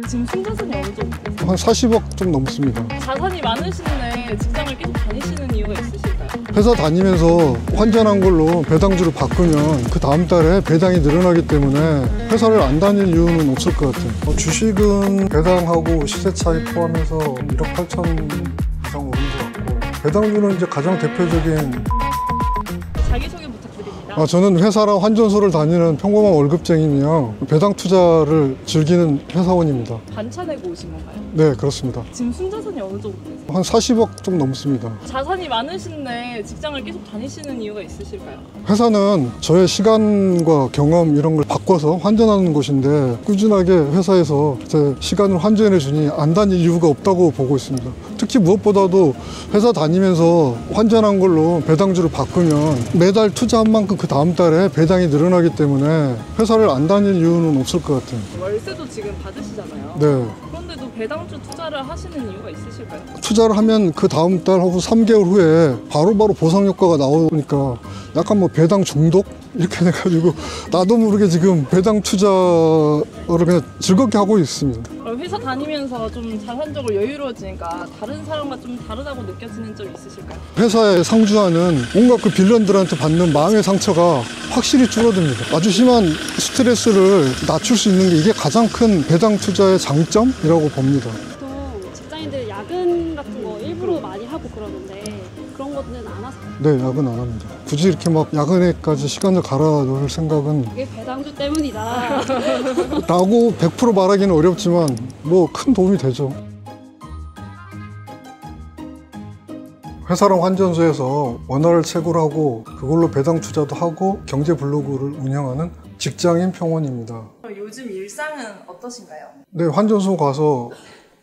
지금 순자산이 어느 정도 되세요? 한 40억 좀 넘습니다. 자산이 많으신데 직장을 계속 다니시는 이유가 있으실까요? 회사 다니면서 환전한 걸로 배당주를 바꾸면 그 다음 달에 배당이 늘어나기 때문에 회사를 안 다닐 이유는 없을 것 같아요. 주식은 배당하고 시세 차익 포함해서 1억 8천 이상 오른 것 같고, 배당주는 이제 가장 대표적인 자기소개 부탁드립니다. 저는 회사랑 환전소를 다니는 평범한 월급쟁이며 배당 투자를 즐기는 회사원입니다. 반차 내고 오신 건가요? 네, 그렇습니다. 지금 순자산이 어느 정도 되세요? 한 40억 좀 넘습니다. 자산이 많으신데 직장을 계속 다니시는 이유가 있으실까요? 회사는 저의 시간과 경험 이런 걸 바꿔서 환전하는 곳인데, 꾸준하게 회사에서 제 시간을 환전해 주니 안 다닐 이유가 없다고 보고 있습니다. 특히 무엇보다도 회사 다니면서 환전한 걸로 배당주를 바꾸면 매달 투자한 만큼 그 다음 달에 배당이 늘어나기 때문에 회사를 안 다닐 이유는 없을 것 같아요. 월세도 지금 받으시잖아요. 네. 그런데도 배당주 투자를 하시는 이유가 있으실까요? 투자를 하면 그 다음 달 혹은 3개월 후에 바로바로 보상 효과가 나오니까 약간 뭐 배당 중독? 이렇게 돼가지고 나도 모르게 지금 배당 투자를 그냥 즐겁게 하고 있습니다. 그럼 회사 다니면서 좀 자산적으로 여유로워지니까 다른 사람과 좀 다르다고 느껴지는 점 있으실까요? 회사에 상주하는 온갖 그 빌런들한테 받는 마음의 상처가 확실히 줄어듭니다. 아주 심한 스트레스를 낮출 수 있는 게 이게 가장 큰 배당 투자의 장점이라고 봅니다. 또 직장인들 야근 같은 거 일부러 많이 하고 그러는데 그런 것들은 안 하세요? 네, 야근 안 합니다. 굳이 이렇게 막 야근에까지 시간을 갈아놓을 생각은 그게 배당주 때문이다. 라고 100% 말하기는 어렵지만 뭐 큰 도움이 되죠. 회사랑 환전소에서 원화를 채굴하고 그걸로 배당 투자도 하고 경제 블로그를 운영하는 직장인 평원입니다. 요즘 일상은 어떠신가요? 네, 환전소 가서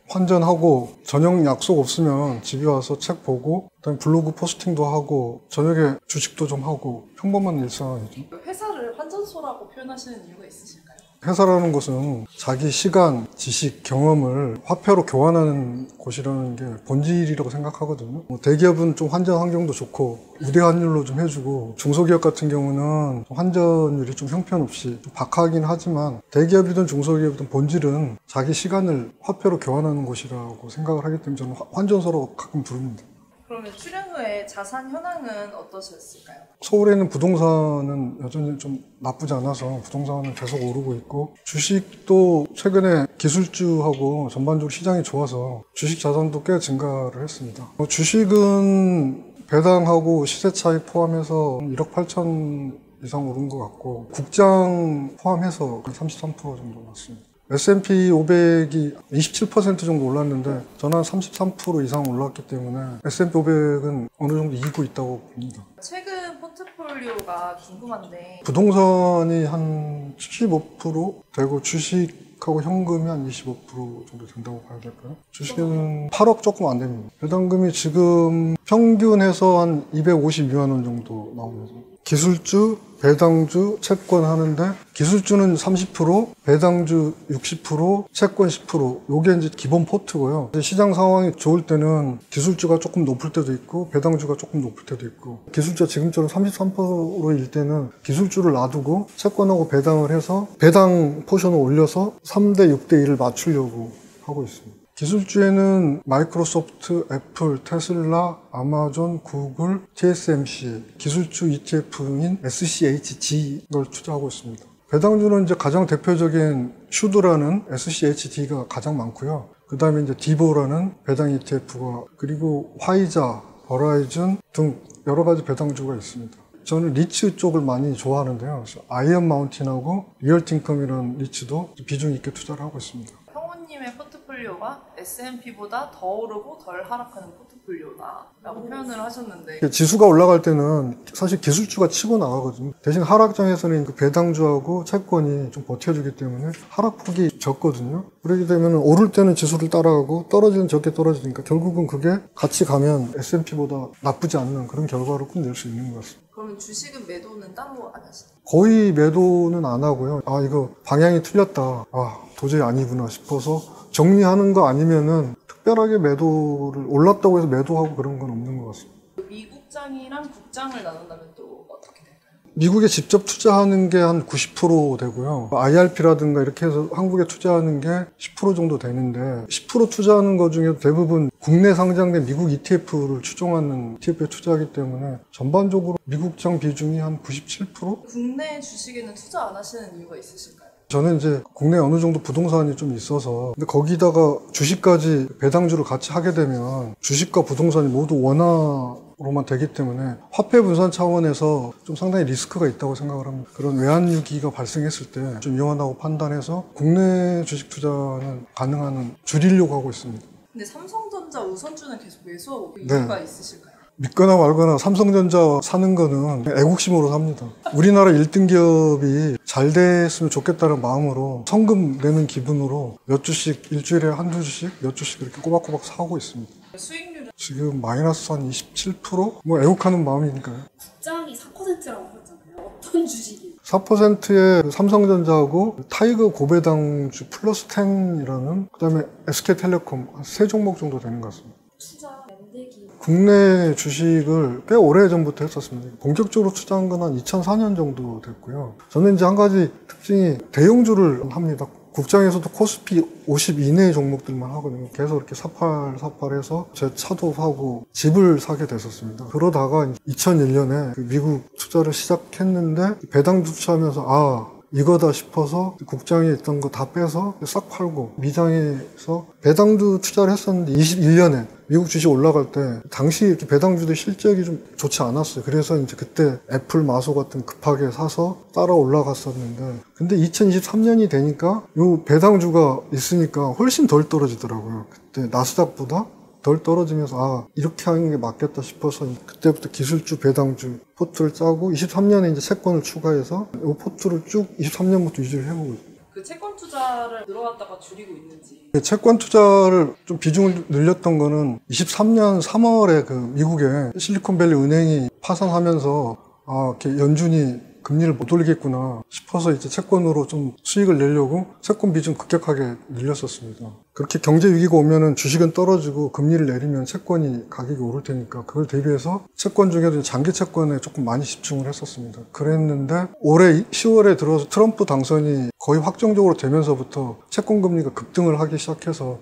환전하고 저녁 약속 없으면 집에 와서 책 보고 그다음에 블로그 포스팅도 하고 저녁에 주식도 좀 하고 평범한 일상이죠. 회사를 환전소라고 표현하시는 이유가 있으실까요? 회사라는 것은 자기 시간, 지식, 경험을 화폐로 교환하는 곳이라는 게 본질이라고 생각하거든요. 대기업은 좀 환전 환경도 좋고 우대 환율로 좀 해주고, 중소기업 같은 경우는 환전율이 좀 형편없이 좀 박하긴 하지만 대기업이든 중소기업이든 본질은 자기 시간을 화폐로 교환하는 곳이라고 생각을 하기 때문에 저는 환전소라고 가끔 부릅니다. 그러면 출연 후에 자산 현황은 어떠셨을까요? 서울에 있는 부동산은 여전히 좀 나쁘지 않아서 부동산은 계속 오르고 있고, 주식도 최근에 기술주하고 전반적으로 시장이 좋아서 주식 자산도 꽤 증가를 했습니다. 주식은 배당하고 시세 차익 포함해서 1억 8천 이상 오른 것 같고, 국장 포함해서 33% 정도 났습니다. S&P 500이 27% 정도 올랐는데 저는 한 33% 이상 올랐기 때문에 S&P 500은 어느 정도 이기고 있다고 봅니다. 최근 포트폴리오가 궁금한데, 부동산이 한 75% 되고 주식하고 현금이 한 25% 정도 된다고 봐야 될까요? 주식은 8억 조금 안 됩니다. 배당금이 지금 평균해서 한 252만 원 정도 나옵니다. 기술주, 배당주, 채권 하는데 기술주는 30%, 배당주 60%, 채권 10%. 요게 이제 기본 포트고요. 시장 상황이 좋을 때는 기술주가 조금 높을 때도 있고 배당주가 조금 높을 때도 있고, 기술주가 지금처럼 33%일 때는 기술주를 놔두고 채권하고 배당을 해서 배당 포션을 올려서 3대 6대 1을 맞추려고 하고 있습니다. 기술주에는 마이크로소프트, 애플, 테슬라, 아마존, 구글, TSMC, 기술주 ETF인 SCHG를 투자하고 있습니다. 배당주는 이제 가장 대표적인 슈드라는 SCHD가 가장 많고요. 그 다음에 이제 디보라는 배당 ETF가, 그리고 화이자, 버라이즌 등 여러 가지 배당주가 있습니다. 저는 리츠 쪽을 많이 좋아하는데요. 그래서 아이언 마운틴하고 리얼틴컴이라는 리츠도 비중 있게 투자를 하고 있습니다. 평원님의 포트폴리오가 S&P보다 더 오르고 덜 하락하는 포트폴리오다라고 표현을 하셨는데, 지수가 올라갈 때는 사실 기술주가 치고 나가거든요. 대신 하락장에서는 그 배당주하고 채권이 좀 버텨주기 때문에 하락폭이 적거든요. 그렇게 되면 오를 때는 지수를 따라가고 떨어지는 적게 떨어지니까 결국은 그게 같이 가면 S&P보다 나쁘지 않는 그런 결과를 끝낼 수 있는 것 같습니다. 그러면 주식은 매도는 따로 안 하시나요? 거의 매도는 안 하고요. 아, 이거 방향이 틀렸다. 아, 도저히 아니구나 싶어서 정리하는 거 아니면은 특별하게 매도를, 올랐다고 해서 매도하고 그런 건 없는 것 같습니다. 미국장이랑 국장을 나눈다면 또 어떻게 될까요? 미국에 직접 투자하는 게 한 90% 되고요. IRP라든가 이렇게 해서 한국에 투자하는 게 10% 정도 되는데 10% 투자하는 것 중에 대부분 국내 상장된 미국 ETF를 추종하는 ETF에 투자하기 때문에 전반적으로 미국장 비중이 한 97%? 국내 주식에는 투자 안 하시는 이유가 있으실까요? 저는 이제 국내에 어느 정도 부동산이 좀 있어서 근데 거기다가 주식까지 배당주를 같이 하게 되면 주식과 부동산이 모두 원화로만 되기 때문에 화폐 분산 차원에서 좀 상당히 리스크가 있다고 생각을 합니다. 그런 외환위기가 발생했을 때 좀 위험하다고 판단해서 국내 주식 투자는 가능한 한 줄이려고 하고 있습니다. 근데 삼성전자 우선주는 계속 매수하고 네. 이유가 있으실까요? 믿거나 말거나 삼성전자 사는 거는 애국심으로 삽니다. 우리나라 1등 기업이 잘 됐으면 좋겠다는 마음으로 성금 내는 기분으로 몇 주씩 일주일에 한두 주씩 몇 주씩 이렇게 꼬박꼬박 사고 있습니다. 수익률은 지금 마이너스 한 27%? 뭐 애국하는 마음이니까요. 국장이 4%라고 하셨잖아요. 어떤 주식이? 4%의 삼성전자하고 타이거 고배당주 플러스 10이라는 그다음에 SK텔레콤 한 3종목 정도 되는 것 같습니다. 투자 연대기. 국내 주식을 꽤 오래전부터 했었습니다. 본격적으로 투자한 건 한 2004년 정도 됐고요. 저는 이제 한 가지 특징이 대형주를 합니다. 국장에서도 코스피 50 이내의 종목들만 하거든요. 계속 이렇게 사팔해서 제 차도 사고 집을 사게 됐었습니다. 그러다가 2001년에 미국 투자를 시작했는데 배당주 투자하면서 이거다 싶어서 국장에 있던 거 다 빼서 싹 팔고 미장에서 배당주 투자를 했었는데 21년에 미국 주식 올라갈 때 당시 이렇게 배당주도 실적이 좀 좋지 않았어요. 그래서 이제 그때 애플, 마소 같은 급하게 사서 따라 올라갔었는데 근데 2023년이 되니까 요 배당주가 있으니까 훨씬 덜 떨어지더라고요. 그때 나스닥보다 덜 떨어지면서 이렇게 하는 게 맞겠다 싶어서 그때부터 기술주 배당주 포트를 짜고 23년에 이제 채권을 추가해서 이 포트를 쭉 23년부터 유지를 해보고 있어요. 그 채권 투자를 늘어왔다가 줄이고 있는지. 채권 투자를 좀 비중을 늘렸던 거는 23년 3월에 그 미국의 실리콘밸리 은행이 파산하면서 이렇게 연준이 금리를 못 올리겠구나 싶어서 이제 채권으로 좀 수익을 내려고 채권 비중 급격하게 늘렸었습니다. 그렇게 경제 위기가 오면은 주식은 떨어지고 금리를 내리면 채권이 가격이 오를 테니까 그걸 대비해서 채권 중에도 장기 채권에 조금 많이 집중을 했었습니다. 그랬는데 올해 10월에 들어서 트럼프 당선이 거의 확정적으로 되면서부터 채권 금리가 급등을 하기 시작해서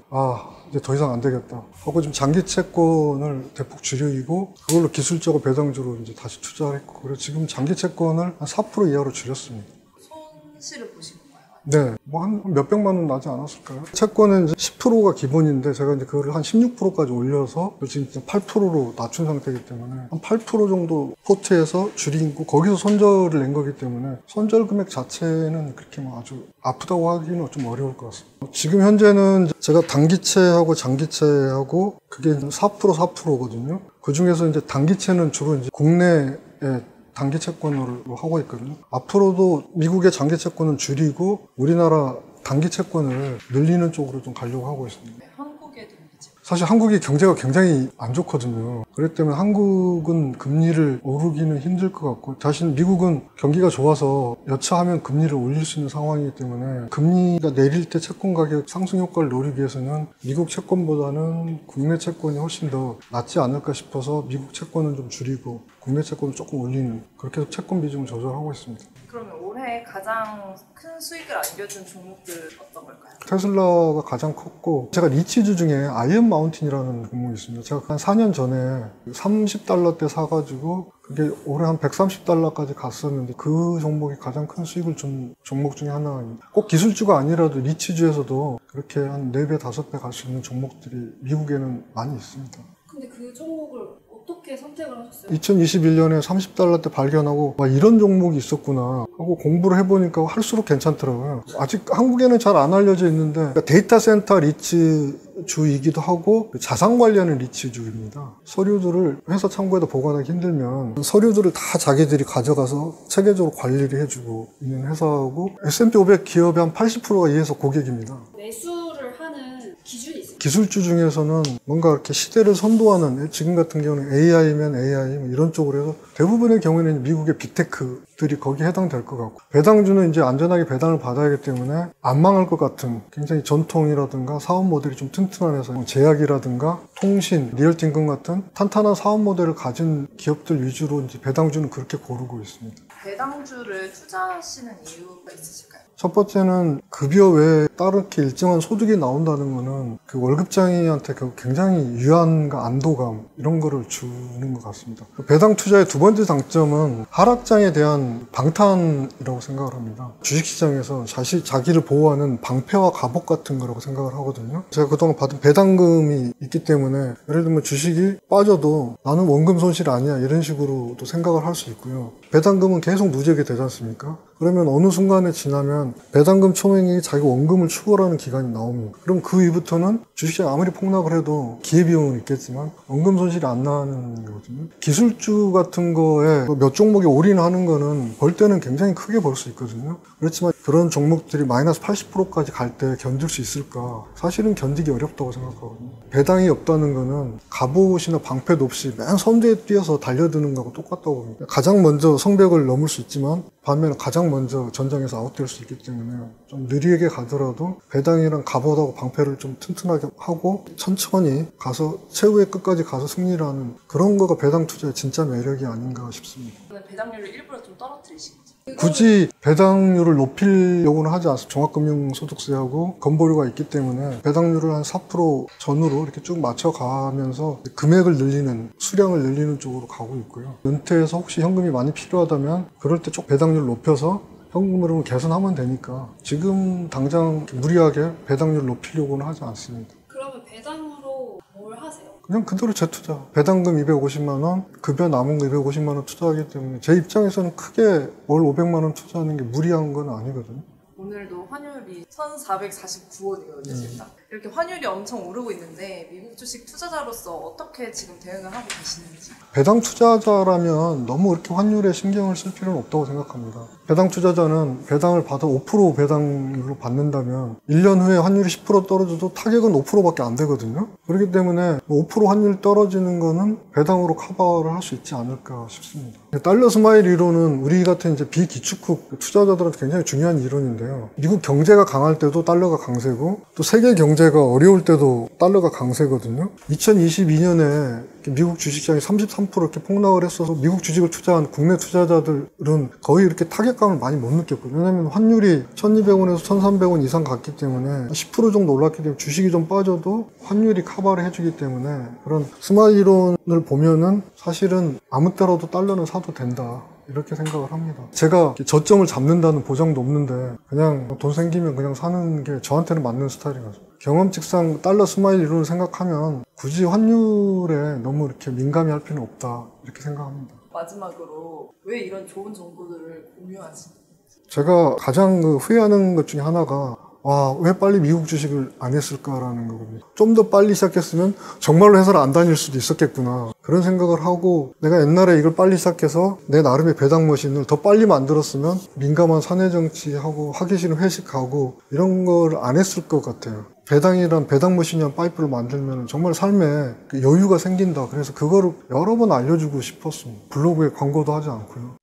이제 더 이상 안 되겠다 하고 좀 장기 채권을 대폭 줄이고 그걸로 기술적으로 배당주로 이제 다시 투자를 했고 그래서 지금 장기 채권을 한 4% 이하로 줄였습니다. 손실을 보신 건가요? 네, 뭐 한 몇백만 원 나지 않았을까요? 채권은 이제 10%가 기본인데 제가 이제 그거를 한 16%까지 올려서 지금 8%로 낮춘 상태이기 때문에 한 8% 정도 포트에서 줄이고 거기서 손절을 낸 거기 때문에 손절 금액 자체는 그렇게 뭐 아주 아프다고 하기는 좀 어려울 것 같습니다. 지금 현재는 제가 단기채하고 장기채하고 그게 4%거든요. 그 중에서 이제 단기채는 주로 이제 국내에 단기 채권으로 하고 있거든요. 앞으로도 미국의 장기 채권은 줄이고 우리나라 단기 채권을 늘리는 쪽으로 좀 가려고 하고 있습니다. 네, 한국의 단기채. 사실 한국이 경제가 굉장히 안 좋거든요. 그렇기 때문에 한국은 금리를 오르기는 힘들 것 같고 대신 미국은 경기가 좋아서 여차하면 금리를 올릴 수 있는 상황이기 때문에 금리가 내릴 때 채권 가격 상승 효과를 노리기 위해서는 미국 채권보다는 국내 채권이 훨씬 더 낫지 않을까 싶어서 미국 채권은 좀 줄이고 국내 채권을 조금 올리는 그렇게 해서 채권 비중을 조절하고 있습니다. 그러면 올해 가장 큰 수익을 안겨준 종목들 어떤 걸까요? 테슬라가 가장 컸고 제가 리치주 중에 아이언 마운틴이라는 종목이 있습니다. 제가 한 4년 전에 30달러대 사가지고 그게 올해 한 130달러까지 갔었는데 그 종목이 가장 큰 수익을 준 종목 중에 하나입니다. 꼭 기술주가 아니라도 리치주에서도 그렇게 한 4배, 5배 갈 수 있는 종목들이 미국에는 많이 있습니다. 근데 그 종목을 어떻게 선택을 하셨어요? 2021년에 30달러대 발견하고 이런 종목이 있었구나 하고 공부를 해보니까 할수록 괜찮더라고요. 아직 한국에는 잘 안 알려져 있는데 데이터 센터 리츠주이기도 하고 자산 관련은 리츠주입니다. 서류들을 회사 창고에다 보관하기 힘들면 서류들을 다 자기들이 가져가서 체계적으로 관리를 해주고 있는 회사하고 S&P 500 기업의 한 80%가 이 회사 고객입니다. 매수를 하는 기준이 있어요? 기술주 중에서는 뭔가 이렇게 시대를 선도하는 지금 같은 경우는 AI면 AI 뭐 이런 쪽으로 해서 대부분의 경우에는 미국의 빅테크들이 거기에 해당될 것 같고 배당주는 이제 안전하게 배당을 받아야 하기 때문에 안 망할 것 같은 굉장히 전통이라든가 사업 모델이 좀 튼튼한 회사 제약이라든가 통신, 리얼팅금 같은 탄탄한 사업 모델을 가진 기업들 위주로 이제 배당주는 그렇게 고르고 있습니다. 배당주를 투자하시는 이유가 있으실까요? 첫 번째는 급여 외에 다른 이렇게 일정한 소득이 나온다는 거는 그 월급장이한테 굉장히 유한과 안도감 이런 거를 주는 것 같습니다. 배당 투자의 두 번째 장점은 하락장에 대한 방탄이라고 생각을 합니다. 주식시장에서 자기를 보호하는 방패와 갑옷 같은 거라고 생각을 하거든요. 제가 그동안 받은 배당금이 있기 때문에 예를 들면 주식이 빠져도 나는 원금 손실 아니야 이런 식으로도 생각을 할 수 있고요. 배당금은 계속 누적이 되지 않습니까? 그러면 어느 순간에 지나면 배당금 총액이 자기 원금을 추월하는 기간이 나옵니다. 그럼 그 이후부터는 주식시장 아무리 폭락을 해도 기회비용은 있겠지만 원금 손실이 안 나는 거거든요. 기술주 같은 거에 몇 종목에 올인하는 거는 벌 때는 굉장히 크게 벌 수 있거든요. 그렇지만 그런 종목들이 마이너스 80%까지 갈 때 견딜 수 있을까? 사실은 견디기 어렵다고 생각하거든요. 배당이 없다는 거는 갑옷이나 방패도 없이 맨 선두에 뛰어서 달려드는 거하고 똑같다고 봅니다. 가장 먼저 성벽을 넘을 수 있지만 반면에 가장 먼저 전장에서 아웃될 수 있기 때문에 좀 느리게 가더라도 배당이랑 갑옷하고 방패를 좀 튼튼하게 하고 천천히 가서 최후의 끝까지 가서 승리를 하는 그런 거가 배당 투자의 진짜 매력이 아닌가 싶습니다. 배당률을 일부러 좀 떨어뜨리신 거죠? 굳이 배당률을 높이려고는 하지 않습니다. 종합금융소득세하고 건보료가 있기 때문에 배당률을 한 4% 전후로 이렇게 쭉 맞춰가면서 금액을 늘리는, 수량을 늘리는 쪽으로 가고 있고요. 은퇴해서 혹시 현금이 많이 필요하다면 그럴 때 쭉 배당률을 높여서 현금으로 개선하면 되니까 지금 당장 무리하게 배당률을 높이려고는 하지 않습니다. 그러면 배당으로 뭘 하세요? 그냥 그대로 재투자. 배당금 250만 원, 급여 남은 거 250만 원 투자하기 때문에 제 입장에서는 크게 월 500만 원 투자하는 게 무리한 건 아니거든요. 오늘도 환율이 1,449원이거든요, 진짜. 이렇게 환율이 엄청 오르고 있는데 미국 주식 투자자로서 어떻게 지금 대응을 하고 계시는지. 배당 투자자라면 너무 이렇게 환율에 신경을 쓸 필요는 없다고 생각합니다. 배당 투자자는 배당을 받아 5% 배당률로 받는다면 1년 후에 환율이 10% 떨어져도 타격은 5%밖에 안 되거든요. 그렇기 때문에 5% 환율 떨어지는 거는 배당으로 커버를 할 수 있지 않을까 싶습니다. 달러 스마일 이론은 우리 같은 이제 비기축국 투자자들한테 굉장히 중요한 이론인데요. 미국 경제가 강할 때도 달러가 강세고 또 세계 경제가 어려울 때도 달러가 강세거든요. 2022년에 미국 주식시장이 33% 이렇게 폭락을 했어서 미국 주식을 투자한 국내 투자자들은 거의 이렇게 타격감을 많이 못 느꼈거든요. 왜냐하면 환율이 1200원에서 1300원 이상 갔기 때문에 10% 정도 올랐기 때문에 주식이 좀 빠져도 환율이 커버를 해주기 때문에 그런 스마일 이론을 보면은 사실은 아무 때라도 달러는 사도 된다. 이렇게 생각을 합니다. 제가 저점을 잡는다는 보장도 없는데 그냥 돈 생기면 그냥 사는 게 저한테는 맞는 스타일인 거죠. 경험칙상 달러 스마일 이론을 생각하면 굳이 환율에 너무 이렇게 민감히 할 필요는 없다 이렇게 생각합니다. 마지막으로 왜 이런 좋은 정보들을 공유하시는지. 제가 가장 후회하는 것 중에 하나가 왜 빨리 미국 주식을 안 했을까라는 거거든요. 좀 더 빨리 시작했으면 정말로 회사를 안 다닐 수도 있었겠구나. 그런 생각을 하고 내가 옛날에 이걸 빨리 시작해서 내 나름의 배당 머신을 더 빨리 만들었으면 민감한 사내 정치하고 하기 싫은 회식하고 이런 걸 안 했을 것 같아요. 배당이란 배당 머신이란 파이프를 만들면 정말 삶에 여유가 생긴다. 그래서 그거를 여러 번 알려주고 싶었습니다. 블로그에 광고도 하지 않고요.